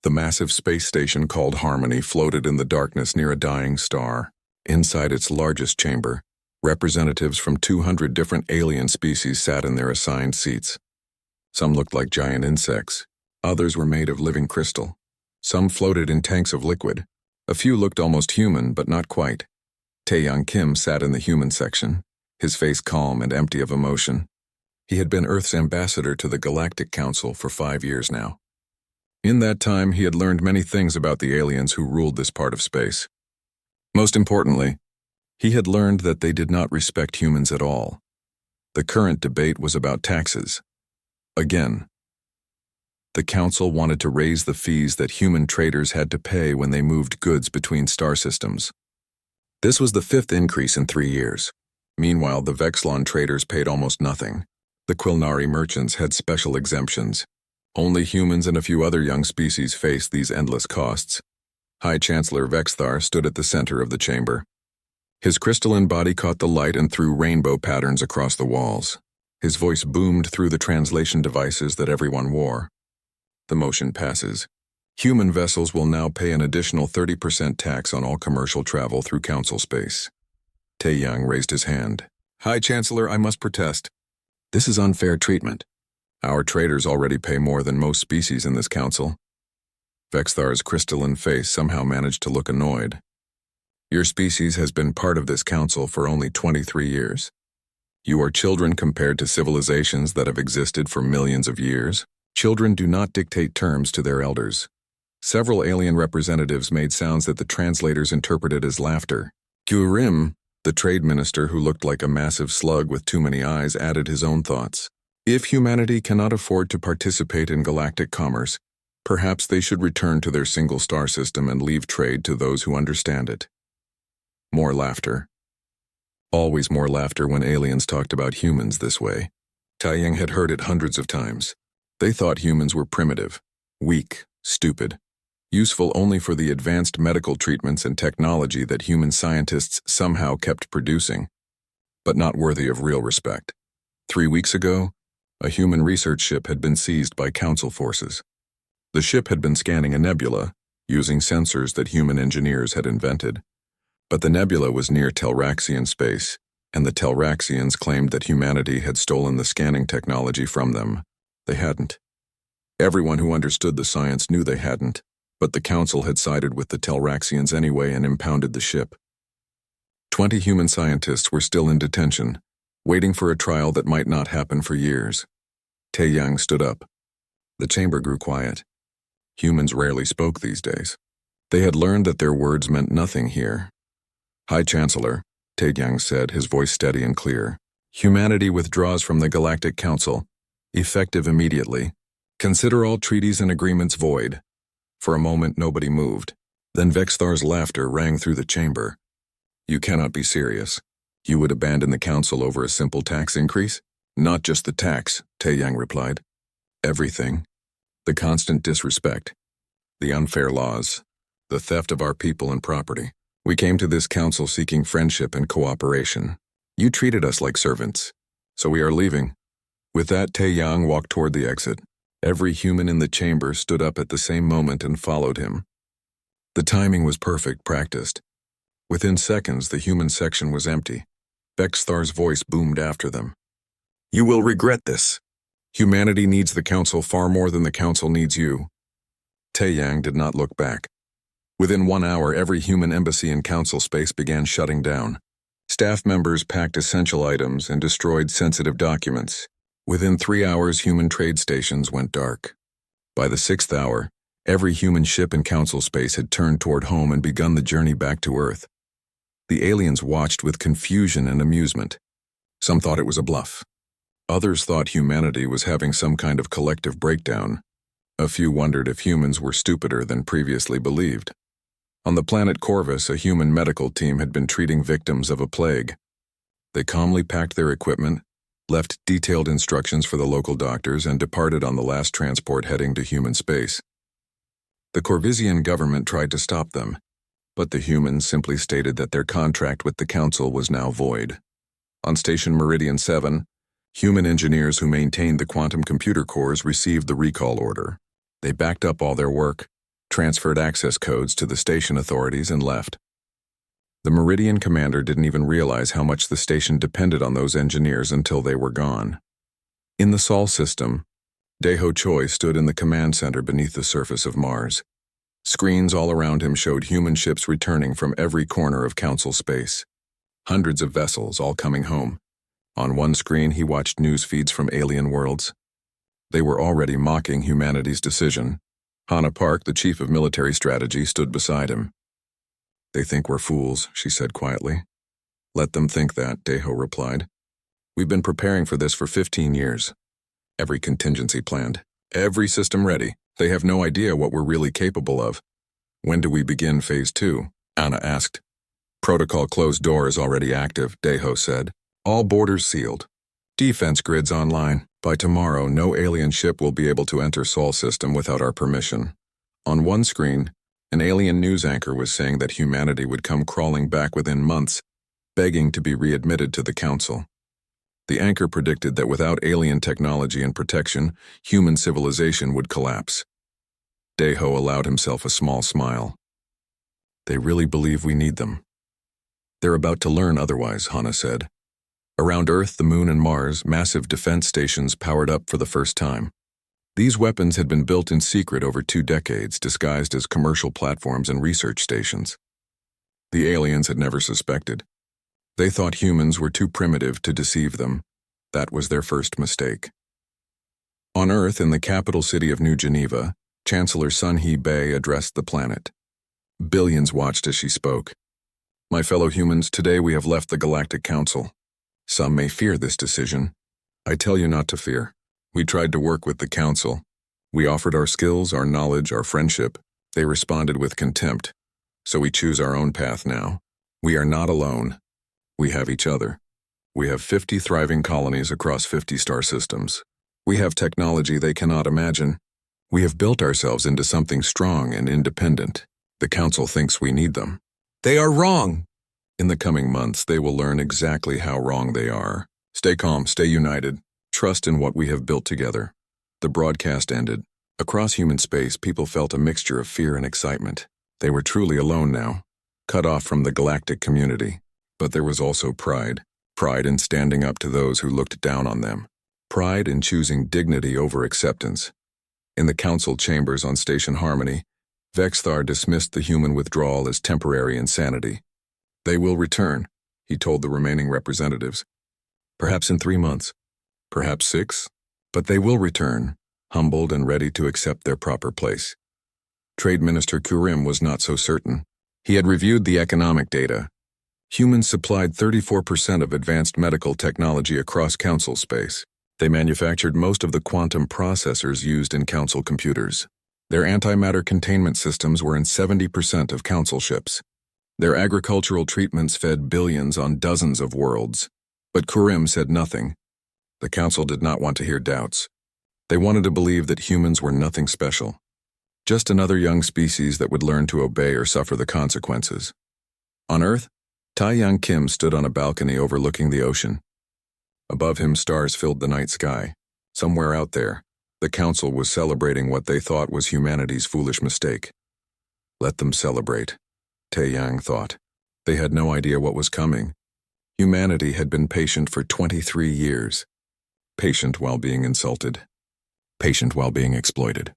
The massive space station called Harmony floated in the darkness near a dying star. Inside its largest chamber, representatives from 200 different alien species sat in their assigned seats. Some looked like giant insects. Others were made of living crystal. Some floated in tanks of liquid. A few looked almost human, but not quite. Tae-young Kim sat in the human section, his face calm and empty of emotion. He had been Earth's ambassador to the Galactic Council for 5 years now. In that time, he had learned many things about the aliens who ruled this part of space. Most importantly, he had learned that they did not respect humans at all. The current debate was about taxes. Again, the council wanted to raise the fees that human traders had to pay when they moved goods between star systems. This was the 5th increase in 3 years. Meanwhile, the Vexlon traders paid almost nothing. The Quilnari merchants had special exemptions. Only humans and a few other young species faced these endless costs. High Chancellor Vexthar stood at the center of the chamber. His crystalline body caught the light and threw rainbow patterns across the walls. His voice boomed through the translation devices that everyone wore. The motion passes. Human vessels will now pay an additional 30% tax on all commercial travel through council space. Tae-young raised his hand. High Chancellor, I must protest. This is unfair treatment. Our traders already pay more than most species in this council. Vexthar's crystalline face somehow managed to look annoyed. Your species has been part of this council for only 23 years. You are children compared to civilizations that have existed for millions of years. Children do not dictate terms to their elders. Several alien representatives made sounds that the translators interpreted as laughter. Gurim, the trade minister who looked like a massive slug with too many eyes, added his own thoughts. If humanity cannot afford to participate in galactic commerce, perhaps they should return to their single star system and leave trade to those who understand it. More laughter. Always more laughter when aliens talked about humans this way. Tae-young had heard it hundreds of times. They thought humans were primitive, weak, stupid, useful only for the advanced medical treatments and technology that human scientists somehow kept producing, but not worthy of real respect. 3 weeks ago, a human research ship had been seized by council forces. The ship had been scanning a nebula, using sensors that human engineers had invented. But the nebula was near Telraxian space, and the Telraxians claimed that humanity had stolen the scanning technology from them. They hadn't. Everyone who understood the science knew they hadn't, but the council had sided with the Telraxians anyway and impounded the ship. 20 human scientists were still in detention, waiting for a trial that might not happen for years. Tae-young stood up. The chamber grew quiet. Humans rarely spoke these days. They had learned that their words meant nothing here. High Chancellor, Tae-young said, his voice steady and clear. Humanity withdraws from the Galactic Council, effective immediately. Consider all treaties and agreements void. For a moment, nobody moved. Then Vexthar's laughter rang through the chamber. You cannot be serious. You would abandon the council over a simple tax increase? Not just the tax, Tae-young replied. Everything. The constant disrespect. The unfair laws. The theft of our people and property. We came to this council seeking friendship and cooperation. You treated us like servants. So we are leaving. With that, Tae-young walked toward the exit. Every human in the chamber stood up at the same moment and followed him. The timing was perfect, practiced. Within seconds, the human section was empty. Vexthar's voice boomed after them. You will regret this. Humanity needs the council far more than the council needs you. Tae-young did not look back. Within 1 hour, every human embassy in council space began shutting down. Staff members packed essential items and destroyed sensitive documents. Within 3 hours, human trade stations went dark. By the 6th hour, every human ship in council space had turned toward home and begun the journey back to Earth. The aliens watched with confusion and amusement. Some thought it was a bluff. Others thought humanity was having some kind of collective breakdown. A few wondered if humans were stupider than previously believed. On the planet Corvus, a human medical team had been treating victims of a plague. They calmly packed their equipment, left detailed instructions for the local doctors, and departed on the last transport heading to human space. The Corvisian government tried to stop them, but the humans simply stated that their contract with the council was now void. On Station Meridian 7, human engineers who maintained the quantum computer cores received the recall order. They backed up all their work, transferred access codes to the station authorities, and left. The Meridian commander didn't even realize how much the station depended on those engineers until they were gone. In the Sol system, Daeho Choi stood in the command center beneath the surface of Mars. Screens all around him showed human ships returning from every corner of Council space. Hundreds of vessels, all coming home. On one screen, he watched news feeds from alien worlds. They were already mocking humanity's decision. Hannah Park, the chief of military strategy, stood beside him. "They think we're fools," she said quietly. "Let them think that," Daeho replied. "We've been preparing for this for 15 years. Every contingency planned. Every system ready. They have no idea what we're really capable of." "When do we begin Phase 2? Anna asked. "Protocol closed door is already active," Daeho said. "All borders sealed. Defense grids online. By tomorrow, no alien ship will be able to enter Sol system without our permission." On one screen, an alien news anchor was saying that humanity would come crawling back within months, begging to be readmitted to the Council. The anchor predicted that without alien technology and protection, human civilization would collapse. Daeho allowed himself a small smile. "They really believe we need them." "They're about to learn otherwise," Hannah said. Around Earth, the Moon, and Mars, massive defense stations powered up for the first time. These weapons had been built in secret over 2 decades, disguised as commercial platforms and research stations. The aliens had never suspected. They thought humans were too primitive to deceive them. That was their first mistake. On Earth, in the capital city of New Geneva, Chancellor Sun Hee-Bei addressed the planet. Billions watched as she spoke. "My fellow humans, today we have left the Galactic Council. Some may fear this decision. I tell you not to fear. We tried to work with the Council. We offered our skills, our knowledge, our friendship. They responded with contempt. So we choose our own path now. We are not alone. We have each other. We have 50 thriving colonies across 50 star systems. We have technology they cannot imagine. We have built ourselves into something strong and independent. The Council thinks we need them. They are wrong!" In the coming months, they will learn exactly how wrong they are. Stay calm, stay united. Trust in what we have built together. The broadcast ended. Across human space, people felt a mixture of fear and excitement. They were truly alone now, cut off from the galactic community. But there was also pride. Pride in standing up to those who looked down on them. Pride in choosing dignity over acceptance. In the Council chambers on Station Harmony, Vexthar dismissed the human withdrawal as temporary insanity. "They will return," he told the remaining representatives. "Perhaps in 3 months, perhaps 6, but they will return, humbled and ready to accept their proper place." Trade Minister Kurim was not so certain. He had reviewed the economic data. Humans supplied 34% of advanced medical technology across Council space. They manufactured most of the quantum processors used in Council computers. Their antimatter containment systems were in 70% of Council ships. Their agricultural treatments fed billions on dozens of worlds. But Kurim said nothing. The Council did not want to hear doubts. They wanted to believe that humans were nothing special. Just another young species that would learn to obey or suffer the consequences. On Earth, Tae-Young Kim stood on a balcony overlooking the ocean. Above him, stars filled the night sky. Somewhere out there, the Council was celebrating what they thought was humanity's foolish mistake. Let them celebrate, Tae-Young thought. They had no idea what was coming. Humanity had been patient for 23 years. Patient while being insulted. Patient while being exploited.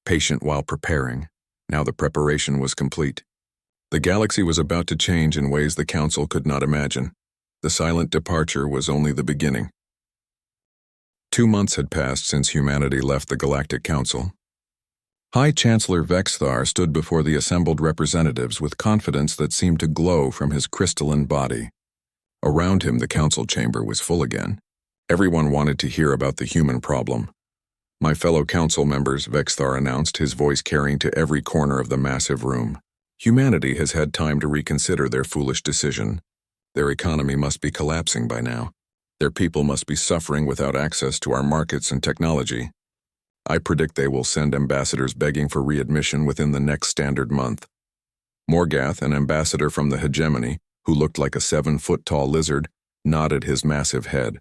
Patient while preparing. Now the preparation was complete. The galaxy was about to change in ways the Council could not imagine. The silent departure was only the beginning. 2 months had passed since humanity left the Galactic Council. High Chancellor Vexthar stood before the assembled representatives with confidence that seemed to glow from his crystalline body. Around him, the Council chamber was full again. Everyone wanted to hear about the human problem. "My fellow Council members," Vexthar announced, his voice carrying to every corner of the massive room. "Humanity has had time to reconsider their foolish decision. Their economy must be collapsing by now. Their people must be suffering without access to our markets and technology. I predict they will send ambassadors begging for readmission within the next standard month." Morgath, an ambassador from the hegemony, who looked like a 7-foot-tall lizard, nodded his massive head.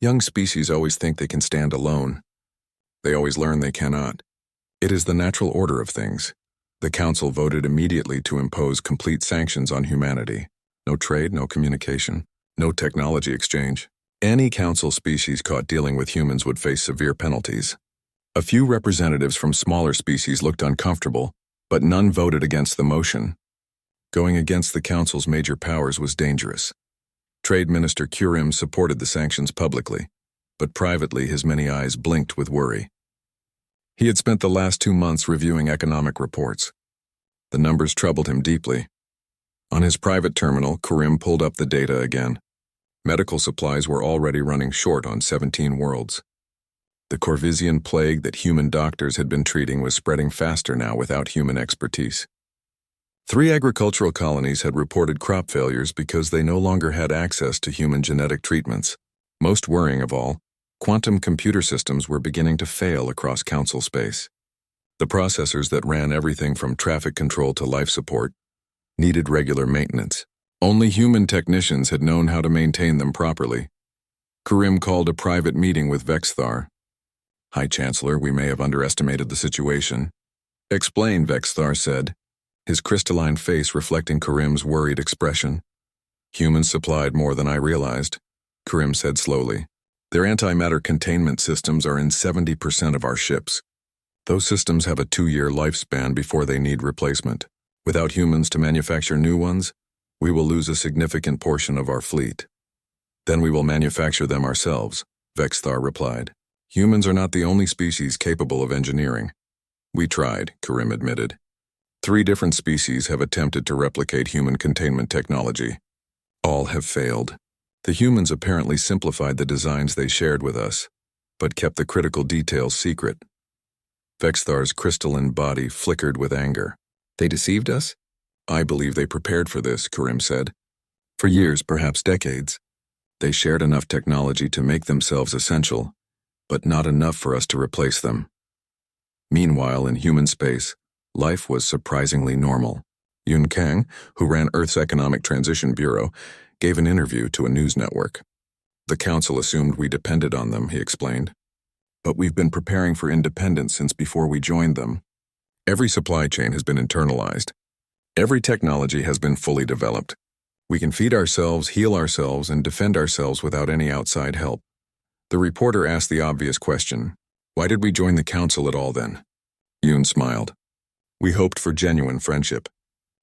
"Young species always think they can stand alone. They always learn they cannot. It is the natural order of things. The Council voted immediately to impose complete sanctions on humanity. No trade, no communication, no technology exchange. Any Council species caught dealing with humans would face severe penalties. A few representatives from smaller species looked uncomfortable, but none voted against the motion. Going against the Council's major powers was dangerous. Trade Minister Kurim supported the sanctions publicly, but privately his many eyes blinked with worry. He had spent the last 2 months reviewing economic reports. The numbers troubled him deeply. On his private terminal, Kurim pulled up the data again. Medical supplies were already running short on 17 worlds. The Corvisian plague that human doctors had been treating was spreading faster now without human expertise. 3 agricultural colonies had reported crop failures because they no longer had access to human genetic treatments. Most worrying of all, quantum computer systems were beginning to fail across Council space. The processors that ran everything from traffic control to life support needed regular maintenance. Only human technicians had known how to maintain them properly. Kurim called a private meeting with Vexthar. "High Chancellor, we may have underestimated the situation." "Explain," Vexthar said, his crystalline face reflecting Kurim's worried expression. "Humans supplied more than I realized," Kurim said slowly. "Their antimatter containment systems are in 70% of our ships. Those systems have a 2-year lifespan before they need replacement. Without humans to manufacture new ones, we will lose a significant portion of our fleet. Then we will manufacture them ourselves," Vexthar replied. "Humans are not the only species capable of engineering." "We tried," Kurim admitted. 3 different species have attempted to replicate human containment technology. All have failed. The humans apparently simplified the designs they shared with us, but kept the critical details secret. Vexthar's crystalline body flickered with anger. "They deceived us?" "I believe they prepared for this," Kurim said. "For years, perhaps decades. They shared enough technology to make themselves essential, but not enough for us to replace them." Meanwhile, in human space, life was surprisingly normal. Yun Kang, who ran Earth's Economic Transition Bureau, gave an interview to a news network. "The Council assumed we depended on them," he explained. "But we've been preparing for independence since before we joined them. Every supply chain has been internalized. Every technology has been fully developed. We can feed ourselves, heal ourselves, and defend ourselves without any outside help." The reporter asked the obvious question, "Why did we join the Council at all then?" Yoon smiled. "We hoped for genuine friendship,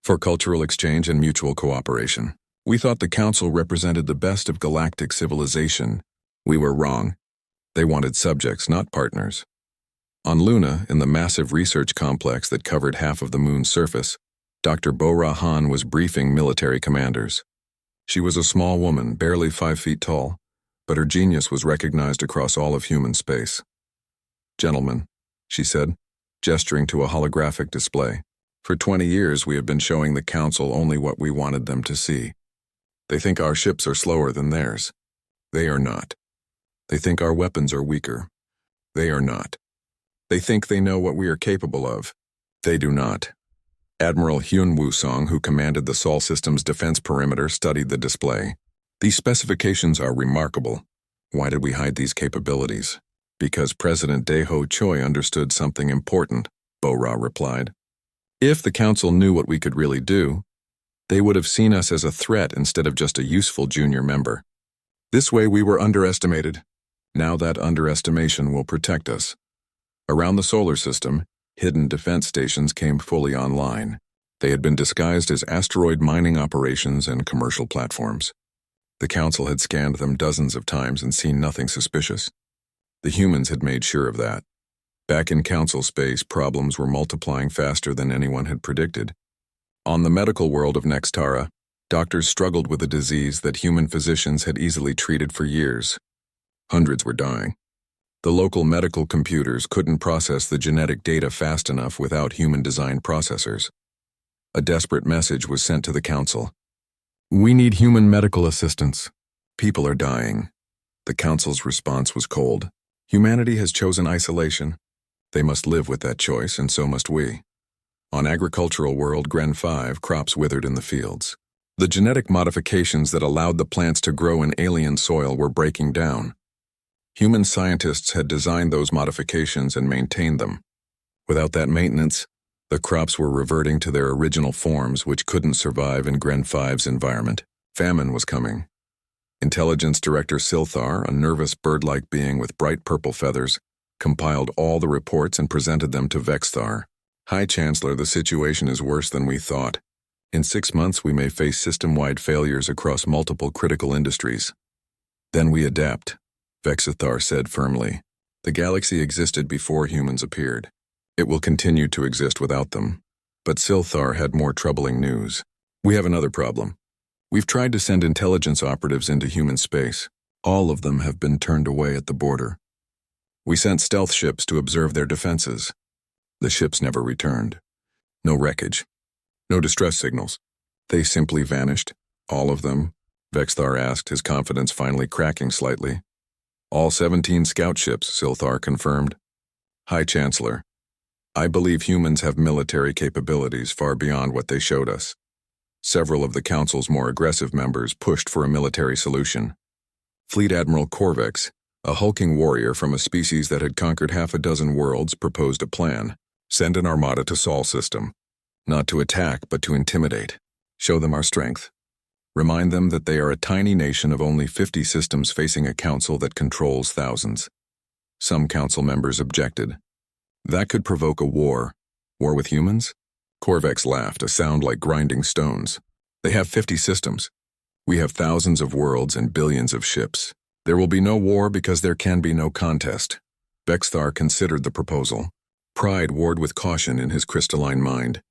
for cultural exchange and mutual cooperation. We thought the Council represented the best of galactic civilization. We were wrong. They wanted subjects, not partners." On Luna, in the massive research complex that covered half of the moon's surface, Dr. Bo-Ra Han was briefing military commanders. She was a small woman, barely 5 feet tall, but her genius was recognized across all of human space. "Gentlemen," she said, gesturing to a holographic display, "for 20 years we have been showing the Council only what we wanted them to see. They think our ships are slower than theirs. They are not. They think our weapons are weaker. They are not. They think they know what we are capable of. They do not." Admiral Hyun Woo-song, who commanded the Sol System's defense perimeter, studied the display. "These specifications are remarkable. Why did we hide these capabilities?" "Because President Dae-ho Choi understood something important," Bo-Ra replied. "If the Council knew what we could really do, they would have seen us as a threat instead of just a useful junior member. This way we were underestimated. Now that underestimation will protect us." Around the solar system, hidden defense stations came fully online. They had been disguised as asteroid mining operations and commercial platforms. The Council had scanned them dozens of times and seen nothing suspicious. The humans had made sure of that. Back in Council space, problems were multiplying faster than anyone had predicted. On the medical world of Nextara, doctors struggled with a disease that human physicians had easily treated for years. Hundreds were dying. The local medical computers couldn't process the genetic data fast enough without human-designed processors. A desperate message was sent to the Council. "We need human medical assistance. People are dying." The Council's response was cold. "Humanity has chosen isolation. They must live with that choice, and so must we." On agricultural world Gren 5, crops withered in the fields. The genetic modifications that allowed the plants to grow in alien soil were breaking down. Human scientists had designed those modifications and maintained them. Without that maintenance, The crops were reverting to their original forms, which couldn't survive in Gren 5's environment. Famine was coming. Intelligence Director Silthar, a nervous bird-like being with bright purple feathers, compiled all the reports and presented them to Vexthar. High Chancellor, the situation is worse than we thought. In 6 months, we may face system-wide failures across multiple critical industries. Then we adapt, Vexthar said firmly. The galaxy existed before humans appeared. It will continue to exist without them. But Silthar had more troubling news. We have another problem. We've tried to send intelligence operatives into human space. All of them have been turned away at the border. We sent stealth ships to observe their defenses. The ships never returned. No wreckage. No distress signals. They simply vanished. All of them? Vexthar asked, his confidence finally cracking slightly. All 17 scout ships, Silthar confirmed. High Chancellor, I believe humans have military capabilities far beyond what they showed us. Several of the Council's more aggressive members pushed for a military solution. Fleet Admiral Corvex, a hulking warrior from a species that had conquered half a dozen worlds, proposed a plan. Send an armada to Sol system. Not to attack, but to intimidate. Show them our strength. Remind them that they are a tiny nation of only 50 systems facing a council that controls thousands. Some council members objected. That could provoke a war. War with humans? Corvex laughed, a sound like grinding stones. They have 50 systems. We have thousands of worlds and billions of ships. There will be no war because there can be no contest. Vexthar considered the proposal. Pride warred with caution in his crystalline mind.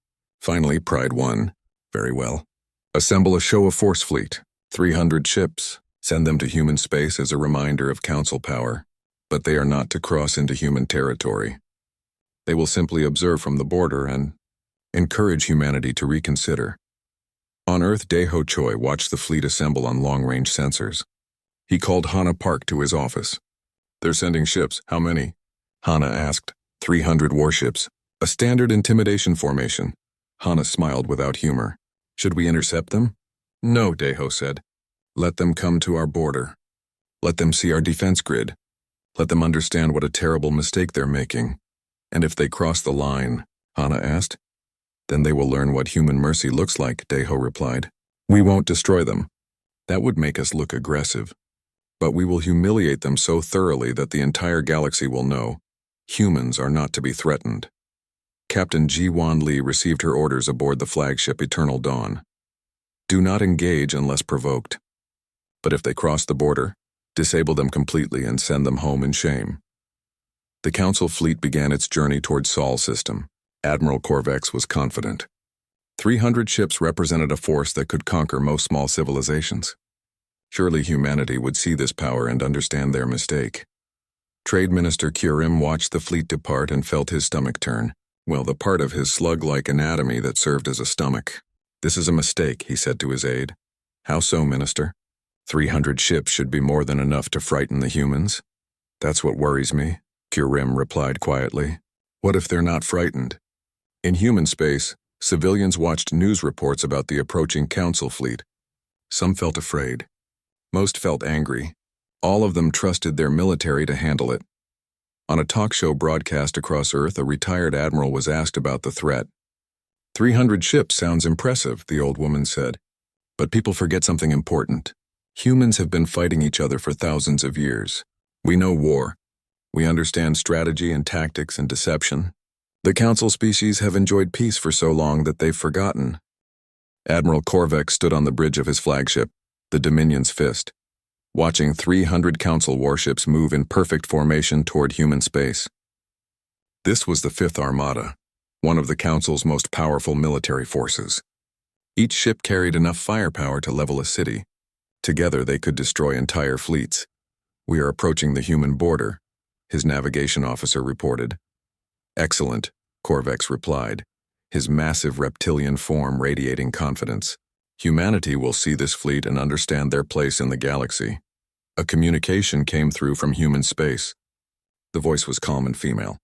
Finally, Pride won. Very well. Assemble a show-of-force fleet. 300 ships. Send them to human space as a reminder of council power. But they are not to cross into human territory. They will simply observe from the border and encourage humanity to reconsider. On Earth, Daeho Choi watched the fleet assemble on long-range sensors. He called Hana Park to his office. They're sending ships. How many? Hana asked. 300 warships. A standard intimidation formation. Hana smiled without humor. Should we intercept them? No, Daeho said. Let them come to our border. Let them see our defense grid. Let them understand what a terrible mistake they're making. And if they cross the line, Hana asked. Then they will learn what human mercy looks like, Daeho replied. We won't destroy them. That would make us look aggressive. But we will humiliate them so thoroughly that the entire galaxy will know humans are not to be threatened. Captain Ji-Wan Lee received her orders aboard the flagship Eternal Dawn. Do not engage unless provoked. But if they cross the border, disable them completely and send them home in shame. The Council fleet began its journey toward Sol system. Admiral Corvex was confident. 300 ships represented a force that could conquer most small civilizations. Surely humanity would see this power and understand their mistake. Trade Minister Kurim watched the fleet depart and felt his stomach turn. Well, the part of his slug-like anatomy that served as a stomach. This is a mistake, he said to his aide. How so, Minister? 300 ships should be more than enough to frighten the humans. That's what worries me, Kurim replied quietly. What if they're not frightened? In human space, civilians watched news reports about the approaching Council fleet. Some felt afraid. Most felt angry. All of them trusted their military to handle it. On a talk show broadcast across Earth, a retired admiral was asked about the threat. 300 ships sounds impressive, the old woman said. But people forget something important. Humans have been fighting each other for thousands of years. We know war. We understand strategy and tactics and deception. The Council species have enjoyed peace for so long that they've forgotten. Admiral Corvex stood on the bridge of his flagship, the Dominion's Fist, watching 300 Council warships move in perfect formation toward human space. This was the Fifth Armada, one of the Council's most powerful military forces. Each ship carried enough firepower to level a city. Together they could destroy entire fleets. We are approaching the human border, his navigation officer reported. Excellent, Corvex replied, his massive reptilian form radiating confidence. Humanity will see this fleet and understand their place in the galaxy. A communication came through from human space. The voice was calm and female.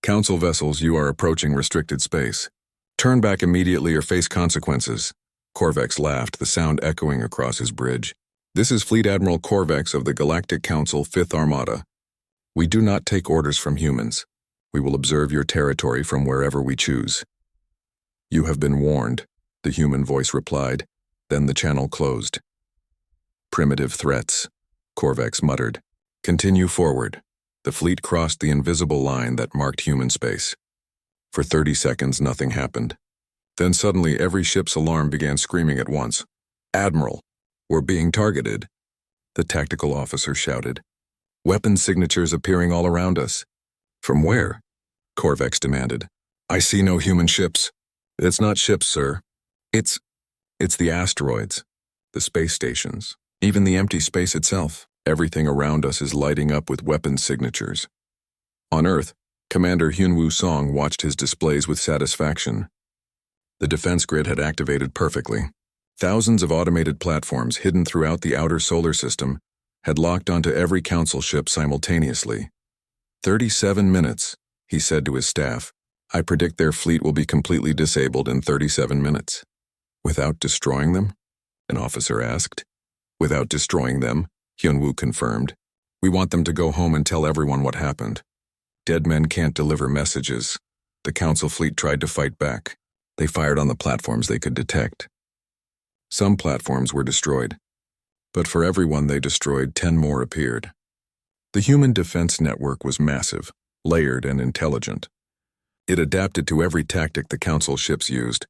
Council vessels, you are approaching restricted space. Turn back immediately or face consequences. Corvex laughed, the sound echoing across his bridge. This is Fleet Admiral Corvex of the Galactic Council, Fifth Armada. We do not take orders from humans. We will observe your territory from wherever we choose. You have been warned, the human voice replied. Then the channel closed. Primitive threats, Korvax muttered. Continue forward. The fleet crossed the invisible line that marked human space. For 30 seconds, nothing happened. Then suddenly every ship's alarm began screaming at once. Admiral, we're being targeted, the tactical officer shouted. Weapon signatures appearing all around us. From where? Korvax demanded. I see no human ships. It's not ships, sir. It's the asteroids, the space stations, even the empty space itself. Everything around us is lighting up with weapon signatures. On Earth, Commander Hyunwoo Song watched his displays with satisfaction. The defense grid had activated perfectly. Thousands of automated platforms hidden throughout the outer solar system had locked onto every council ship simultaneously. 37 minutes, he said to his staff. I predict their fleet will be completely disabled in 37 minutes. Without destroying them? An officer asked. Without destroying them, Hyunwoo confirmed. We want them to go home and tell everyone what happened. Dead men can't deliver messages. The council fleet tried to fight back. They fired on the platforms they could detect. Some platforms were destroyed, but for every one they destroyed, 10 more appeared. The human defense network was massive, layered, and intelligent. It adapted to every tactic the council ships used.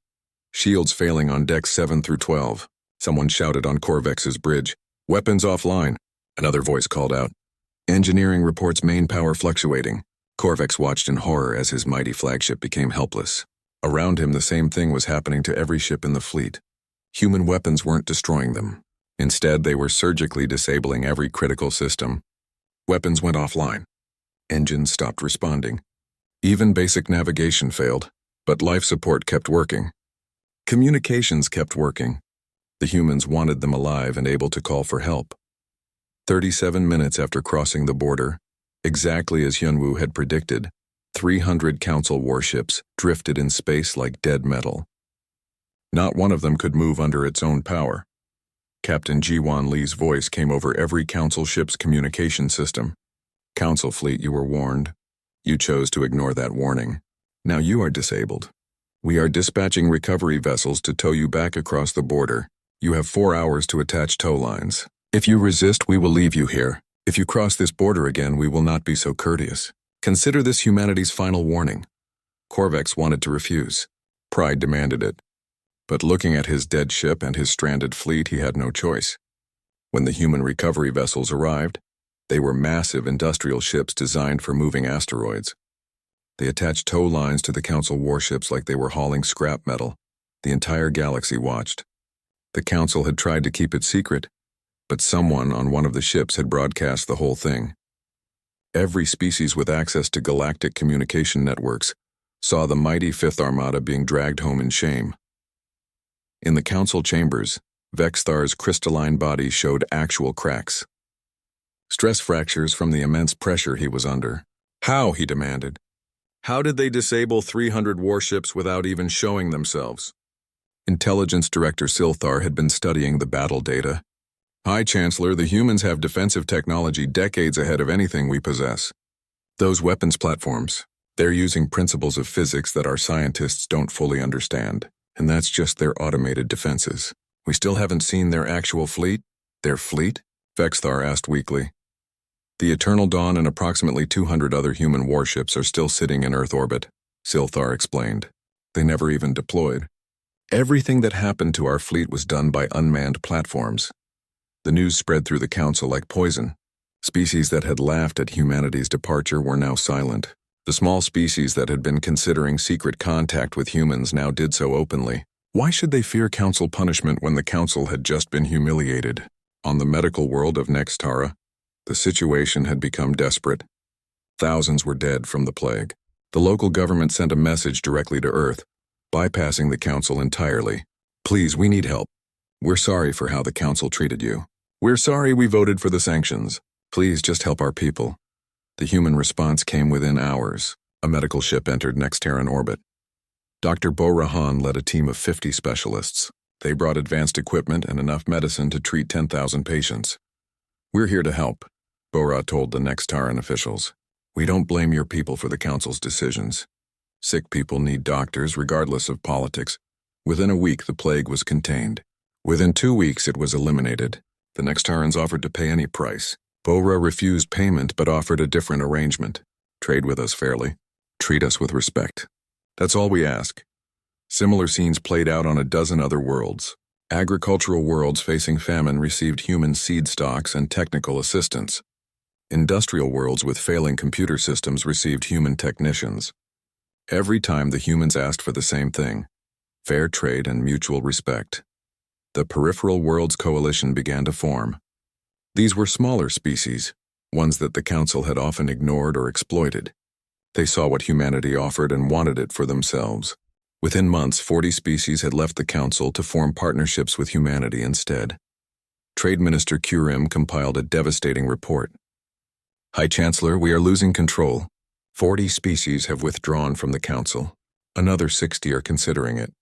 Shields failing on decks 7 through 12. Someone shouted on Korvax's bridge, "Weapons offline." Another voice called out, "Engineering reports main power fluctuating." Korvax watched in horror as his mighty flagship became helpless. Around him, the same thing was happening to every ship in the fleet. Human weapons weren't destroying them. Instead, they were surgically disabling every critical system. Weapons went offline. Engines stopped responding. Even basic navigation failed, but life support kept working. Communications kept working. The humans wanted them alive and able to call for help. 37 minutes after crossing the border, exactly as Hyunwoo had predicted, 300 council warships drifted in space like dead metal. Not one of them could move under its own power. Captain Ji-won Lee's voice came over every council ship's communication system. Council fleet, you were warned. You chose to ignore that warning. Now you are disabled. We are dispatching recovery vessels to tow you back across the border. You have 4 hours to attach tow lines. If you resist, we will leave you here. If you cross this border again, we will not be so courteous. Consider this humanity's final warning. Korvax wanted to refuse. Pride demanded it. But looking at his dead ship and his stranded fleet, he had no choice. When the human recovery vessels arrived, they were massive industrial ships designed for moving asteroids. They attached tow lines to the council warships like they were hauling scrap metal. The entire galaxy watched. The council had tried to keep it secret, but someone on one of the ships had broadcast the whole thing. Every species with access to galactic communication networks saw the mighty Fifth Armada being dragged home in shame. In the council chambers, Vexthar's crystalline body showed actual cracks. Stress fractures from the immense pressure he was under. How, he demanded. How did they disable 300 warships without even showing themselves? Intelligence Director Silthar had been studying the battle data. High Chancellor, the humans have defensive technology decades ahead of anything we possess. Those weapons platforms, they're using principles of physics that our scientists don't fully understand, and that's just their automated defenses. We still haven't seen their actual fleet? Their fleet? Vexthar asked weakly. The Eternal Dawn and approximately 200 other human warships are still sitting in Earth orbit, Silthar explained. They never even deployed. Everything that happened to our fleet was done by unmanned platforms. The news spread through the council like poison. Species that had laughed at humanity's departure were now silent. The small species that had been considering secret contact with humans now did so openly. Why should they fear council punishment when the council had just been humiliated? On the medical world of Nextara, the situation had become desperate. Thousands were dead from the plague. The local government sent a message directly to Earth, bypassing the council entirely. Please, we need help. We're sorry for how the council treated you. We're sorry we voted for the sanctions. Please just help our people. The human response came within hours. A medical ship entered Nextaran orbit. Dr. Bo-Rahan led a team of 50 specialists. They brought advanced equipment and enough medicine to treat 10,000 patients. We're here to help, Bora told the Nextaran officials. We don't blame your people for the council's decisions. Sick people need doctors regardless of politics. Within a week, the plague was contained. Within 2 weeks, it was eliminated. The Nextarans offered to pay any price. Bora refused payment but offered a different arrangement. Trade with us fairly. Treat us with respect. That's all we ask. Similar scenes played out on a dozen other worlds. Agricultural worlds facing famine received human seed stocks and technical assistance. Industrial worlds with failing computer systems received human technicians. Every time the humans asked for the same thing: fair trade and mutual respect. The Peripheral Worlds Coalition began to form. These were smaller species, ones that the Council had often ignored or exploited. They saw what humanity offered and wanted it for themselves. Within months, 40 species had left the Council to form partnerships with humanity instead. Trade Minister Kurim compiled a devastating report. High Chancellor, we are losing control. 40 species have withdrawn from the Council. Another 60 are considering it.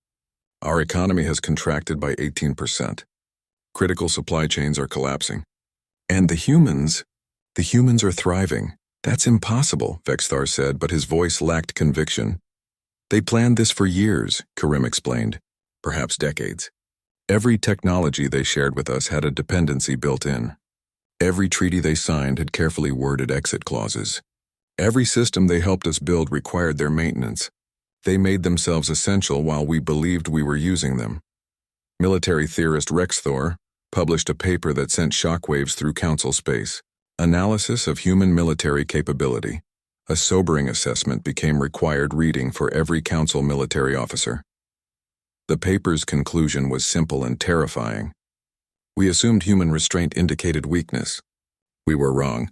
Our economy has contracted by 18%. Critical supply chains are collapsing. And the humans are thriving. That's impossible, Vexthar said, but his voice lacked conviction. They planned this for years, Karim explained, perhaps decades. Every technology they shared with us had a dependency built in. Every treaty they signed had carefully worded exit clauses. Every system they helped us build required their maintenance. They made themselves essential while we believed we were using them. Military theorist Rexthor published a paper that sent shockwaves through Council space. Analysis of human military capability. A sobering assessment became required reading for every Council military officer. The paper's conclusion was simple and terrifying. We assumed human restraint indicated weakness. We were wrong.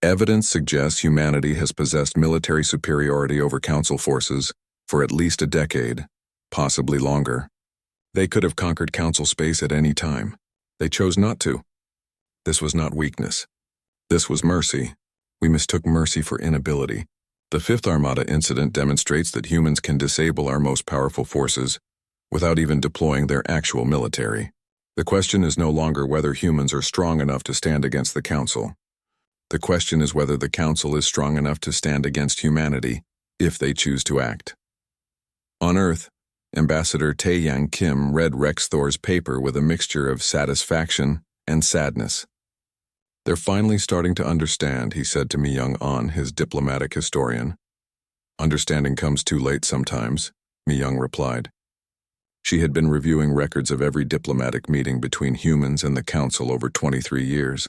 Evidence suggests humanity has possessed military superiority over Council forces for at least a decade, possibly longer. They could have conquered Council space at any time. They chose not to. This was not weakness. This was mercy. We mistook mercy for inability. The Fifth Armada incident demonstrates that humans can disable our most powerful forces without even deploying their actual military. The question is no longer whether humans are strong enough to stand against the Council. The question is whether the Council is strong enough to stand against humanity if they choose to act. On Earth, Ambassador Taeyang Kim read Rexthor's paper with a mixture of satisfaction and sadness. They're finally starting to understand, he said to Mi-young-an, his diplomatic historian. Understanding comes too late sometimes, Mi-young replied. She had been reviewing records of every diplomatic meeting between humans and the Council over 23 years.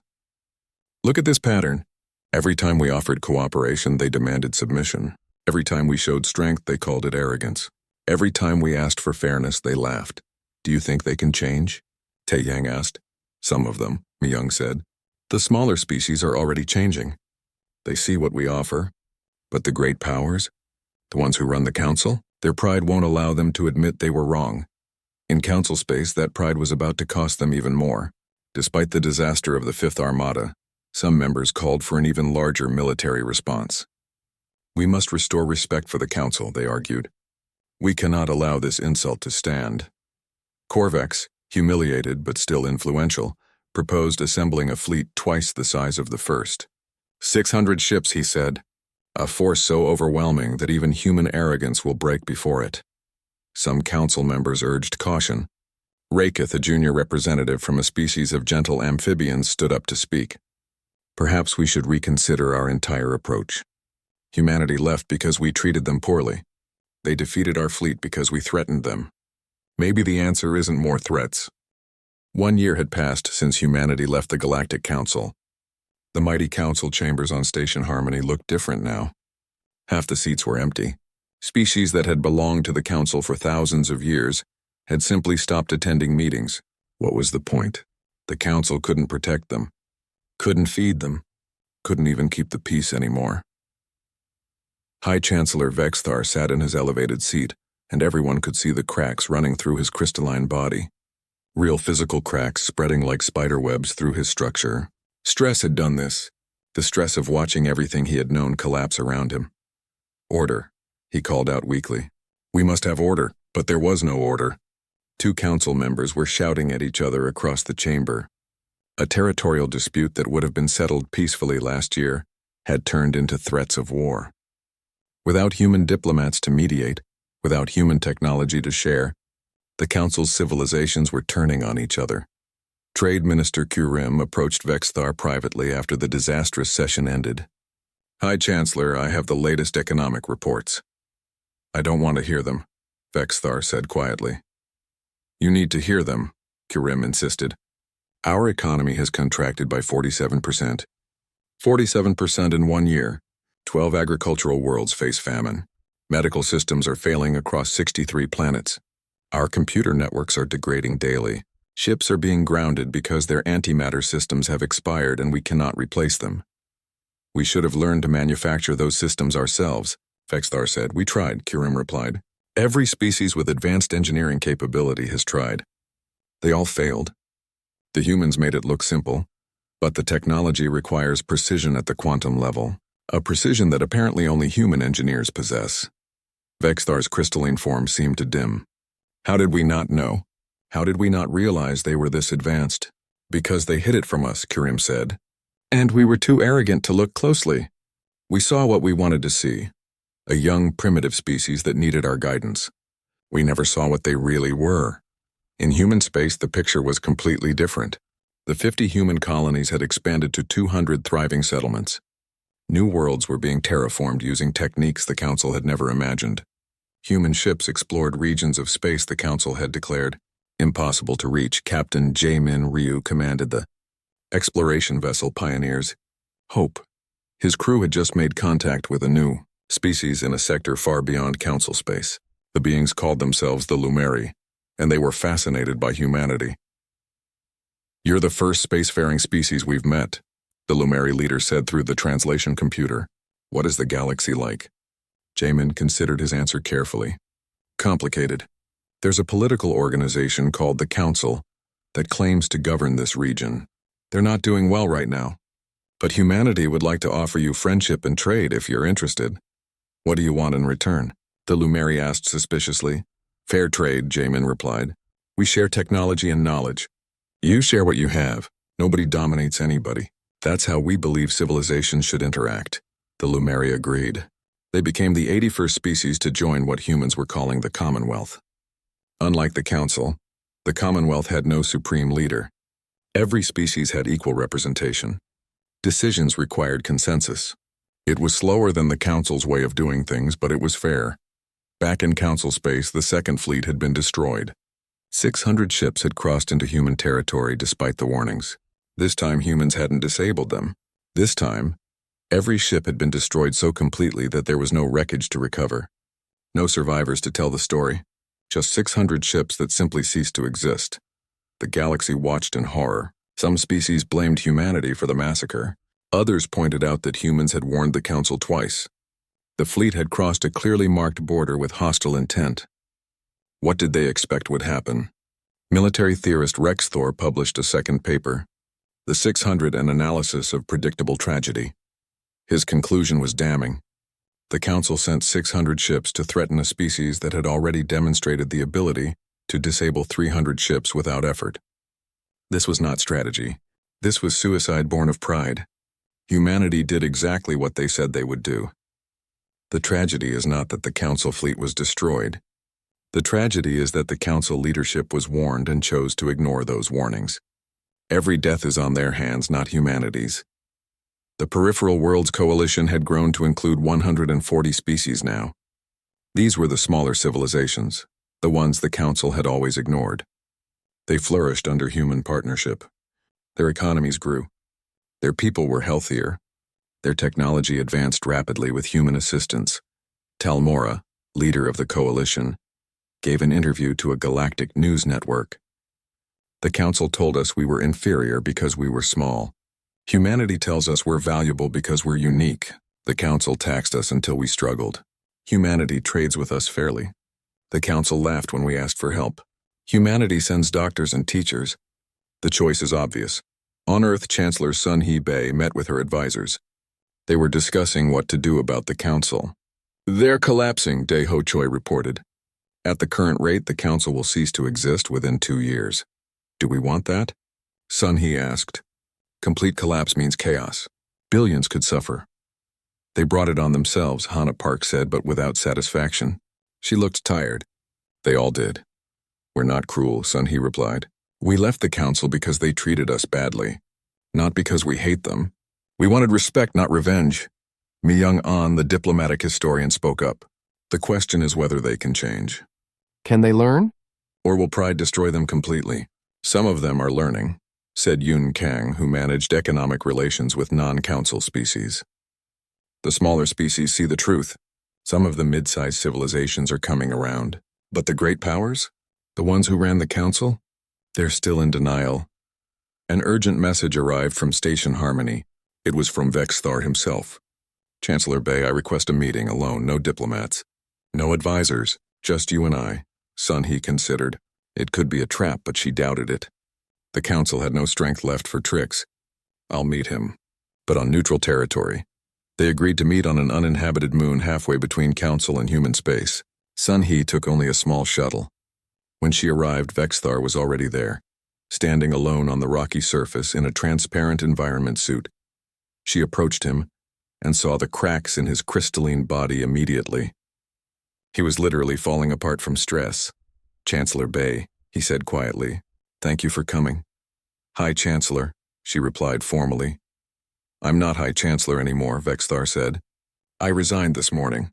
Look at this pattern. Every time we offered cooperation, they demanded submission. Every time we showed strength, they called it arrogance. Every time we asked for fairness, they laughed. Do you think they can change? Taeyang asked. Some of them, Mi-young said. The smaller species are already changing. They see what we offer. But the great powers, the ones who run the Council, their pride won't allow them to admit they were wrong. In Council space, that pride was about to cost them even more. Despite the disaster of the Fifth Armada, some members called for an even larger military response. We must restore respect for the Council, they argued. We cannot allow this insult to stand. Corvex, humiliated but still influential, proposed assembling a fleet twice the size of the first. 600 ships, he said. A force so overwhelming that even human arrogance will break before it. Some Council members urged caution. Raketh, a junior representative from a species of gentle amphibians, stood up to speak. Perhaps we should reconsider our entire approach. Humanity left because we treated them poorly. They defeated our fleet because we threatened them. Maybe the answer isn't more threats. 1 year had passed since humanity left the Galactic Council. The mighty Council chambers on Station Harmony looked different now. Half the seats were empty. Species that had belonged to the Council for thousands of years had simply stopped attending meetings. What was the point? The Council couldn't protect them, couldn't feed them, couldn't even keep the peace anymore. High Chancellor Vexthar sat in his elevated seat, and everyone could see the cracks running through his crystalline body. Real physical cracks spreading like spiderwebs through his structure. Stress had done this, the stress of watching everything he had known collapse around him. Order, he called out weakly. We must have order, but there was no order. 2 Council members were shouting at each other across the chamber. A territorial dispute that would have been settled peacefully last year had turned into threats of war. Without human diplomats to mediate, without human technology to share, the Council's civilizations were turning on each other. Trade Minister Kurim approached Vexthar privately after the disastrous session ended. "High Chancellor, I have the latest economic reports." "I don't want to hear them," Vexthar said quietly. "You need to hear them," Kurim insisted. "Our economy has contracted by 47%. 47% in 1 year. 12 agricultural worlds face famine. Medical systems are failing across 63 planets. Our computer networks are degrading daily. Ships are being grounded because their antimatter systems have expired and we cannot replace them. We should have learned to manufacture those systems ourselves," Vexthar said. "We tried," Kurim replied. "Every species with advanced engineering capability has tried. They all failed. The humans made it look simple, but the technology requires precision at the quantum level, a precision that apparently only human engineers possess." Vexthar's crystalline form seemed to dim. "How did we not know? How did we not realize they were this advanced?" "Because they hid it from us," Kurim said. "And we were too arrogant to look closely. We saw what we wanted to see, a young, primitive species that needed our guidance. We never saw what they really were. In human space, the picture was completely different. The 50 human colonies had expanded to 200 thriving settlements. New worlds were being terraformed using techniques the Council had never imagined. Human ships explored regions of space the Council had declared impossible to reach. Captain Jaemin Ryu commanded the exploration vessel Pioneers. Hope. His crew had just made contact with a new species in a sector far beyond Council space. The beings called themselves the Lumeri, and they were fascinated by humanity. "You're the first spacefaring species we've met," the Lumeri leader said through the translation computer. "What is the galaxy like?" Jaemin considered his answer carefully. "Complicated. There's a political organization called the Council that claims to govern this region. They're not doing well right now. But humanity would like to offer you friendship and trade if you're interested." "What do you want in return?" the Lumeri asked suspiciously. "Fair trade," Jaemin replied. "We share technology and knowledge. You share what you have. Nobody dominates anybody. That's how we believe civilizations should interact." The Lumeri agreed. They became the 81st species to join what humans were calling the Commonwealth. Unlike the Council, the Commonwealth had no supreme leader. Every species had equal representation. Decisions required consensus. It was slower than the Council's way of doing things, but it was fair. Back in Council space, the Second Fleet had been destroyed. 600 ships had crossed into human territory despite the warnings. This time, humans hadn't disabled them. This time, every ship had been destroyed so completely that there was no wreckage to recover. No survivors to tell the story. Just 600 ships that simply ceased to exist. The galaxy watched in horror. Some species blamed humanity for the massacre. Others pointed out that humans had warned the Council twice. The fleet had crossed a clearly marked border with hostile intent. What did they expect would happen? Military theorist Rex Thor published a second paper, The 600, an analysis of predictable tragedy. His conclusion was damning. The Council sent 600 ships to threaten a species that had already demonstrated the ability to disable 300 ships without effort. This was not strategy. This was suicide born of pride. Humanity did exactly what they said they would do. The tragedy is not that the Council fleet was destroyed. The tragedy is that the Council leadership was warned and chose to ignore those warnings. Every death is on their hands, not humanity's. The Peripheral Worlds Coalition had grown to include 140 species now. These were the smaller civilizations, the ones the Council had always ignored. They flourished under human partnership. Their economies grew. Their people were healthier. Their technology advanced rapidly with human assistance. Talmora, leader of the coalition, gave an interview to a galactic news network. The Council told us we were inferior because we were small. Humanity tells us we're valuable because we're unique. The Council taxed us until we struggled. Humanity trades with us fairly. The Council laughed when we asked for help. Humanity sends doctors and teachers. The choice is obvious. On Earth, Chancellor Sun Hee-Bei met with her advisors. They were discussing what to do about the Council. "They're collapsing," Dae Ho Choi reported. "At the current rate, the Council will cease to exist within 2 years. Do we want that?" Sun Hee asked. "Complete collapse means chaos. Billions could suffer." They brought it on themselves, Hannah Park said, but without satisfaction. She looked tired. They all did. We're not cruel, Sun He replied. We left the council because they treated us badly. Not because we hate them. We wanted respect, not revenge. Mi-Young-an, the diplomatic historian, spoke up. The question is whether they can change. Can they learn? Or will pride destroy them completely? Some of them are learning, said Yun Kang, who managed economic relations with non-council species. The smaller species see the truth. Some of the mid-sized civilizations are coming around. But the great powers? The ones who ran the council? They're still in denial. An urgent message arrived from Station Harmony. It was from Vexthar himself. Chancellor Bay, I request a meeting alone, no diplomats. No advisors, just you and I. Sun He considered. It could be a trap, but she doubted it. The council had no strength left for tricks. I'll meet him, but on neutral territory. They agreed to meet on an uninhabited moon halfway between council and human space. Sun He took only a small shuttle. When she arrived, Vexthar was already there, standing alone on the rocky surface in a transparent environment suit. She approached him and saw the cracks in his crystalline body immediately. He was literally falling apart from stress. Chancellor Bay, he said quietly, thank you for coming. High Chancellor, she replied formally. I'm not High Chancellor anymore, Vexthar said. I resigned this morning.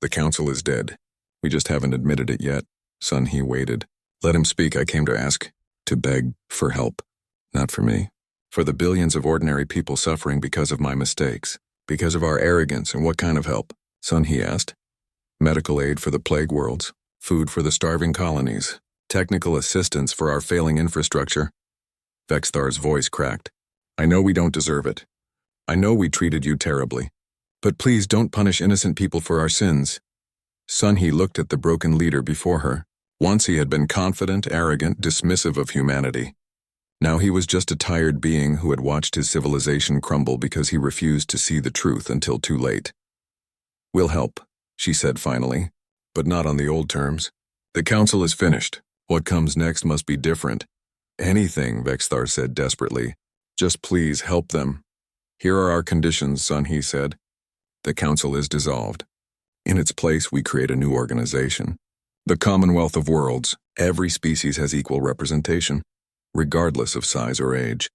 The council is dead. We just haven't admitted it yet. Sun He waited. Let him speak, I came to ask, to beg for help. Not for me. For the billions of ordinary people suffering because of my mistakes, because of our arrogance, and what kind of help? Sun He asked. Medical aid for the plague worlds, food for the starving colonies, technical assistance for our failing infrastructure. Vexthar's voice cracked. I know we don't deserve it. I know we treated you terribly. But please don't punish innocent people for our sins. Sun He looked at the broken leader before her. Once he had been confident, arrogant, dismissive of humanity. Now he was just a tired being who had watched his civilization crumble because he refused to see the truth until too late. We'll help, she said finally, but not on the old terms. The council is finished. What comes next must be different. Anything, Vexthar said desperately. Just please help them. Here are our conditions, Sun He said. The council is dissolved. In its place, we create a new organization. The Commonwealth of Worlds. Every species has equal representation, regardless of size or age.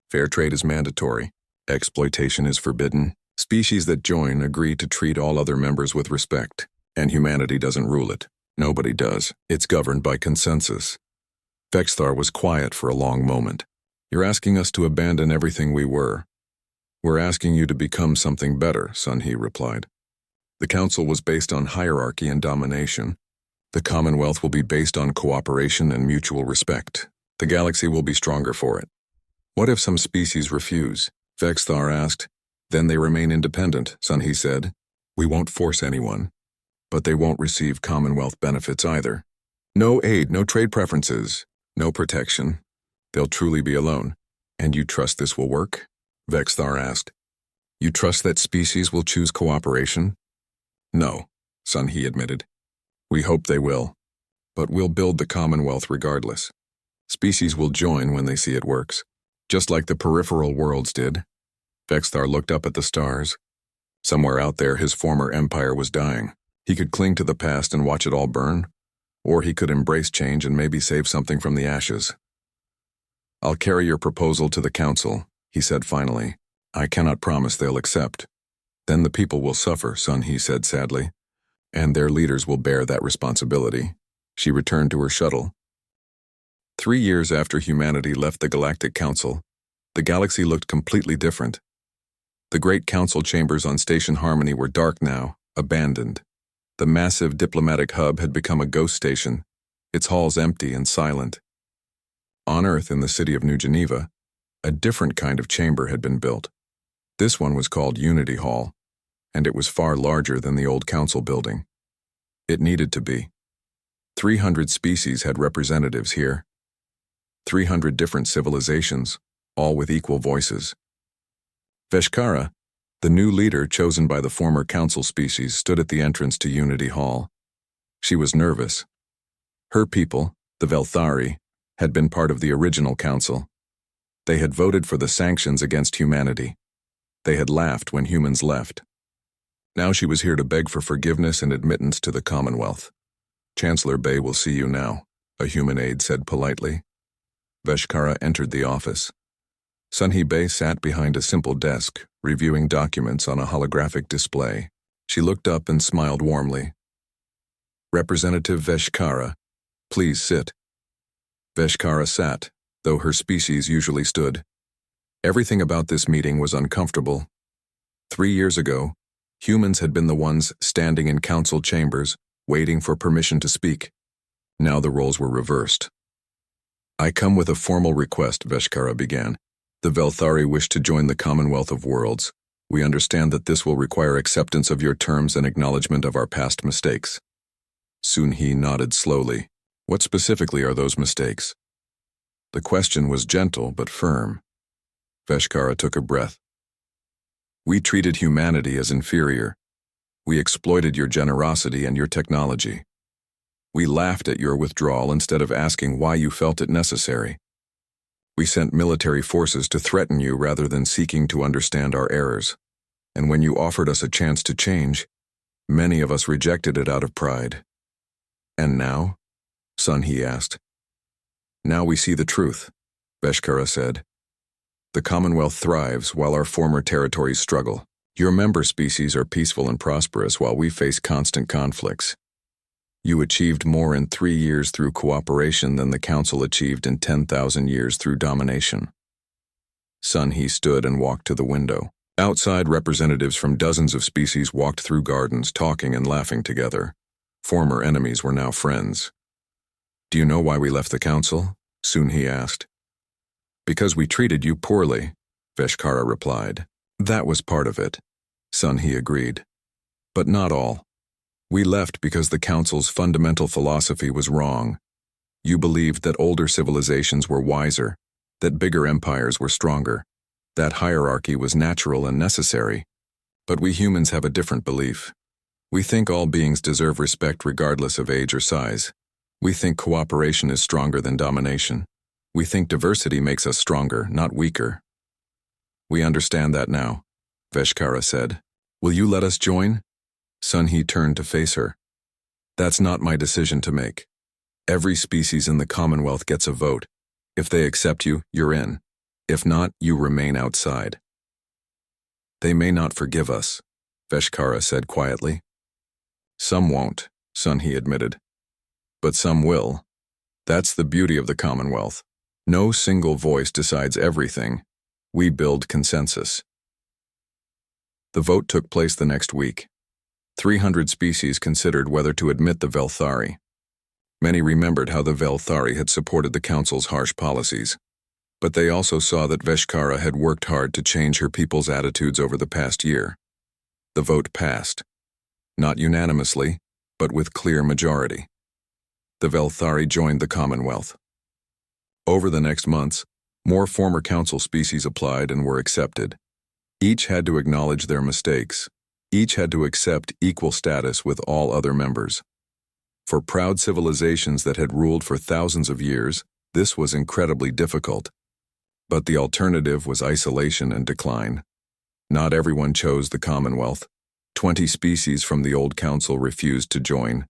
Fair trade is mandatory. Exploitation is forbidden. Species that join agree to treat all other members with respect, and humanity doesn't rule it. Nobody does. It's governed by consensus. Vexthar was quiet for a long moment. You're asking us to abandon everything we were. We're asking you to become something better, Sun He replied. The council was based on hierarchy and domination. The Commonwealth will be based on cooperation and mutual respect. The galaxy will be stronger for it. What if some species refuse? Vexthar asked. Then they remain independent, Sun He said. We won't force anyone. But they won't receive Commonwealth benefits either. No aid, no trade preferences, no protection. They'll truly be alone. And you trust this will work? Vexthar asked. You trust that species will choose cooperation? No, Sun He admitted. We hope they will. But we'll build the Commonwealth regardless. Species will join when they see it works, just like the peripheral worlds did. Vexthar looked up at the stars. Somewhere out there, his former empire was dying. He could cling to the past and watch it all burn, or he could embrace change and maybe save something from the ashes. I'll carry your proposal to the council, he said finally. I cannot promise they'll accept. Then the people will suffer, Sun He said sadly, and their leaders will bear that responsibility. She returned to her shuttle. 3 years after humanity left the Galactic Council, the galaxy looked completely different. The great council chambers on Station Harmony were dark now, abandoned. The massive diplomatic hub had become a ghost station, its halls empty and silent. On Earth, in the city of New Geneva, a different kind of chamber had been built. This one was called Unity Hall, and it was far larger than the old council building. It needed to be. 300 species had representatives here. 300 different civilizations, all with equal voices. Veshkara, the new leader chosen by the former council species, stood at the entrance to Unity Hall. She was nervous. Her people, the Velthari, had been part of the original council. They had voted for the sanctions against humanity. They had laughed when humans left. Now she was here to beg for forgiveness and admittance to the Commonwealth. Chancellor Bay will see you now, a human aide said politely. Veshkara entered the office. Sunhee Bay sat behind a simple desk, reviewing documents on a holographic display. She looked up and smiled warmly. Representative Veshkara, please sit. Veshkara sat, though her species usually stood. Everything about this meeting was uncomfortable. 3 years ago, humans had been the ones standing in council chambers, waiting for permission to speak. Now the roles were reversed. I come with a formal request, Veshkara began. The Velthari wish to join the Commonwealth of Worlds. We understand that this will require acceptance of your terms and acknowledgement of our past mistakes. Sunhee nodded slowly. What specifically are those mistakes? The question was gentle but firm. Veshkara took a breath. We treated humanity as inferior. We exploited your generosity and your technology. We laughed at your withdrawal instead of asking why you felt it necessary. We sent military forces to threaten you rather than seeking to understand our errors. And when you offered us a chance to change, many of us rejected it out of pride. And now? Sunhee asked. Now we see the truth, Veshkara said. The Commonwealth thrives while our former territories struggle. Your member species are peaceful and prosperous while we face constant conflicts. You achieved more in 3 years through cooperation than the Council achieved in 10,000 years through domination. Sunhee stood and walked to the window. Outside, representatives from dozens of species walked through gardens, talking and laughing together. Former enemies were now friends. Do you know why we left the Council? Sunhee asked. Because we treated you poorly, Veshkara replied. That was part of it, Sunhee agreed. But not all. We left because the Council's fundamental philosophy was wrong. You believed that older civilizations were wiser, that bigger empires were stronger, that hierarchy was natural and necessary. But we humans have a different belief. We think all beings deserve respect regardless of age or size. We think cooperation is stronger than domination. We think diversity makes us stronger, not weaker. We understand that now, Veshkara said. Will you let us join? Sunhee turned to face her. That's not my decision to make. Every species in the Commonwealth gets a vote. If they accept you, you're in. If not, you remain outside. They may not forgive us, Veshkara said quietly. Some won't, Sunhee admitted. But some will. That's the beauty of the Commonwealth. No single voice decides everything. We build consensus. The vote took place the next week. 300 species considered whether to admit the Velthari. Many remembered how the Velthari had supported the Council's harsh policies. But they also saw that Veshkara had worked hard to change her people's attitudes over the past year. The vote passed. Not unanimously, but with clear majority. The Velthari joined the Commonwealth. Over the next months, more former Council species applied and were accepted. Each had to acknowledge their mistakes. Each had to accept equal status with all other members. For proud civilizations that had ruled for thousands of years, this was incredibly difficult. But the alternative was isolation and decline. Not everyone chose the Commonwealth. 20 species from the old Council refused to join.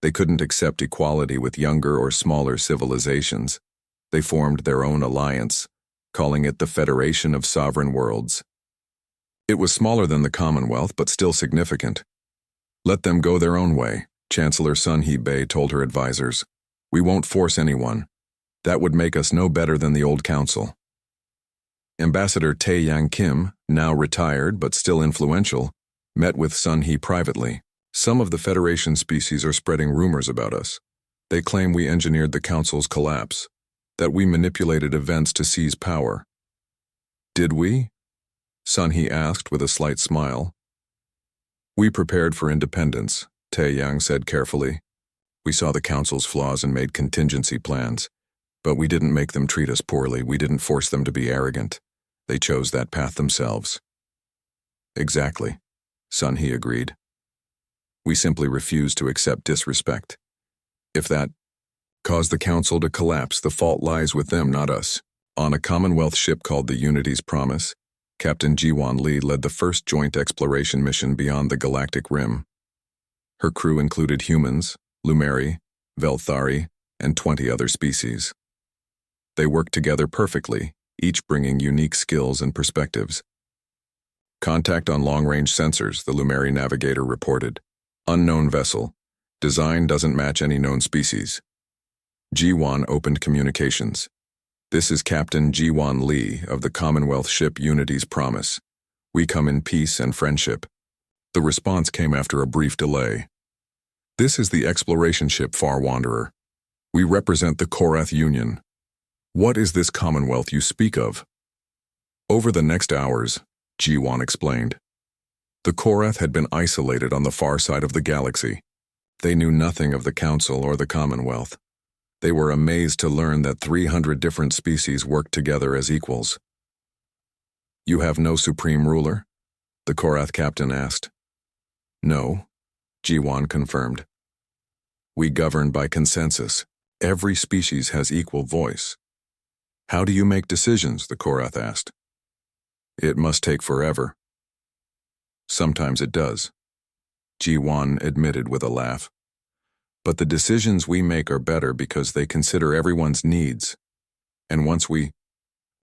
They couldn't accept equality with younger or smaller civilizations. They formed their own alliance, calling it the Federation of Sovereign Worlds. It was smaller than the Commonwealth, but still significant. Let them go their own way, Chancellor Sunhee Bay told her advisors. We won't force anyone. That would make us no better than the old Council. Ambassador Tae-Yang Kim, now retired but still influential, met with Sunhee privately. Some of the Federation species are spreading rumors about us. They claim we engineered the Council's collapse, that we manipulated events to seize power. Did we? Sunhee asked with a slight smile. We prepared for independence, Tae-Yang said carefully. We saw the Council's flaws and made contingency plans. But we didn't make them treat us poorly. We didn't force them to be arrogant. They chose that path themselves. Exactly, Sunhee agreed. We simply refused to accept disrespect. If that caused the Council to collapse, the fault lies with them, not us. On a Commonwealth ship called the Unity's Promise, Captain Jiwan Lee led the first joint exploration mission beyond the galactic rim. Her crew included humans, Lumeri, Velthari, and 20 other species. They worked together perfectly, each bringing unique skills and perspectives. Contact on long-range sensors, the Lumeri navigator reported. Unknown vessel. Design doesn't match any known species. Jiwan opened communications. This is Captain Jiwan Lee of the Commonwealth ship Unity's Promise. We come in peace and friendship. The response came after a brief delay. This is the exploration ship Far Wanderer. We represent the Korath Union. What is this Commonwealth you speak of? Over the next hours, Jiwan explained. The Korath had been isolated on the far side of the galaxy. They knew nothing of the Council or the Commonwealth. They were amazed to learn that 300 different species worked together as equals. You have no supreme ruler? The Korath captain asked. No, Jiwan confirmed. We govern by consensus. Every species has equal voice. How do you make decisions? The Korath asked. It must take forever. Sometimes it does, Jiwan admitted with a laugh. But the decisions we make are better because they consider everyone's needs. And once we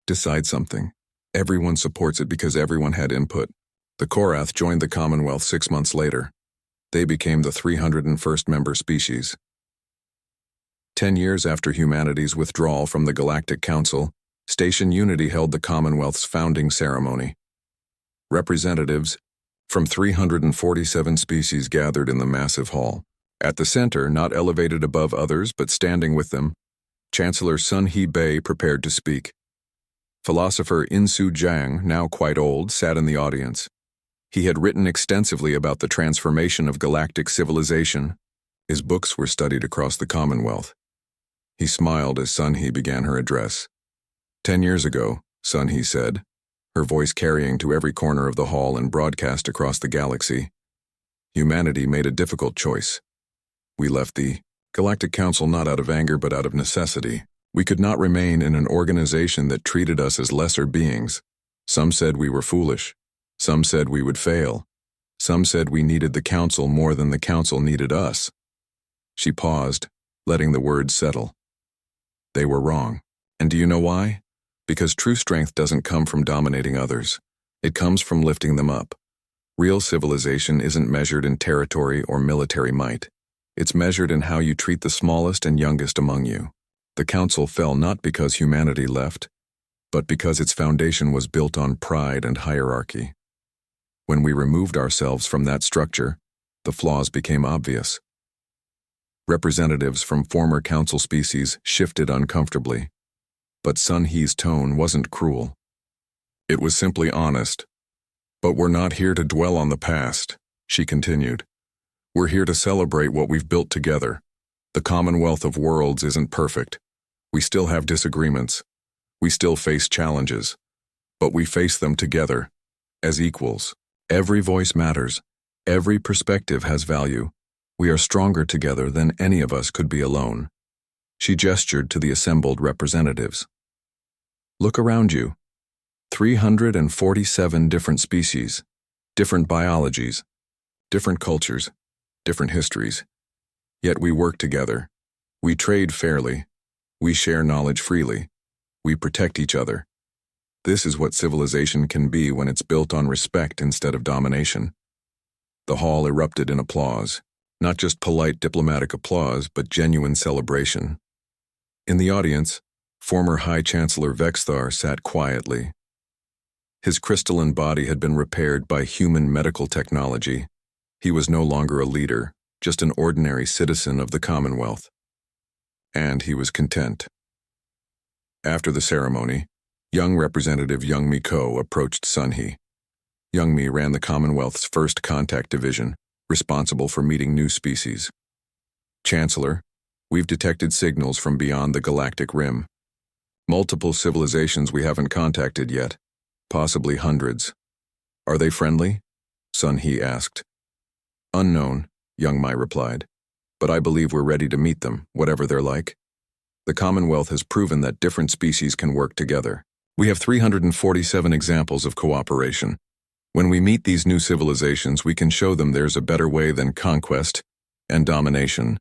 decide something, everyone supports it because everyone had input. The Korath joined the Commonwealth 6 months later. They became the 301st member species. 10 years after humanity's withdrawal from the Galactic Council, Station Unity held the Commonwealth's founding ceremony. Representatives from 347 species gathered in the massive hall. At the center, not elevated above others but standing with them, Chancellor Sun Hee Bei prepared to speak. Philosopher Insu Jiang, now quite old, sat in the audience. He had written extensively about the transformation of galactic civilization. His books were studied across the Commonwealth. He smiled as Sun Hee began her address. 10 years ago, Sun Hee said, her voice carrying to every corner of the hall and broadcast across the galaxy, humanity made a difficult choice. We left the Galactic Council not out of anger but out of necessity. We could not remain in an organization that treated us as lesser beings. Some said we were foolish. Some said we would fail. Some said we needed the Council more than the Council needed us. She paused, letting the words settle. They were wrong. And do you know why? Because true strength doesn't come from dominating others. It comes from lifting them up. Real civilization isn't measured in territory or military might. It's measured in how you treat the smallest and youngest among you. The Council fell not because humanity left, but because its foundation was built on pride and hierarchy. When we removed ourselves from that structure, the flaws became obvious. Representatives from former Council species shifted uncomfortably, but Sun Hee's tone wasn't cruel. It was simply honest. But we're not here to dwell on the past, she continued. We're here to celebrate what we've built together. The Commonwealth of Worlds isn't perfect. We still have disagreements. We still face challenges. But we face them together, as equals. Every voice matters. Every perspective has value. We are stronger together than any of us could be alone. She gestured to the assembled representatives. Look around you. 347 different species, different biologies, different cultures, different histories. Yet we work together. We trade fairly. We share knowledge freely. We protect each other. This is what civilization can be when it's built on respect instead of domination. The hall erupted in applause, not just polite diplomatic applause, but genuine celebration. In the audience, former High Chancellor Vexthar sat quietly. His crystalline body had been repaired by human medical technology. He was no longer a leader, just an ordinary citizen of the Commonwealth. And he was content. After the ceremony, young Representative Youngmi Ko approached Sun Hee. Youngmi ran the Commonwealth's first contact division, responsible for meeting new species. Chancellor, we've detected signals from beyond the galactic rim. Multiple civilizations we haven't contacted yet, possibly hundreds. Are they friendly? Sun Hee asked. Unknown, Youngmi replied, but I believe we're ready to meet them, whatever they're like. The Commonwealth has proven that different species can work together. We have 347 examples of cooperation. When we meet these new civilizations, we can show them there's a better way than conquest and domination.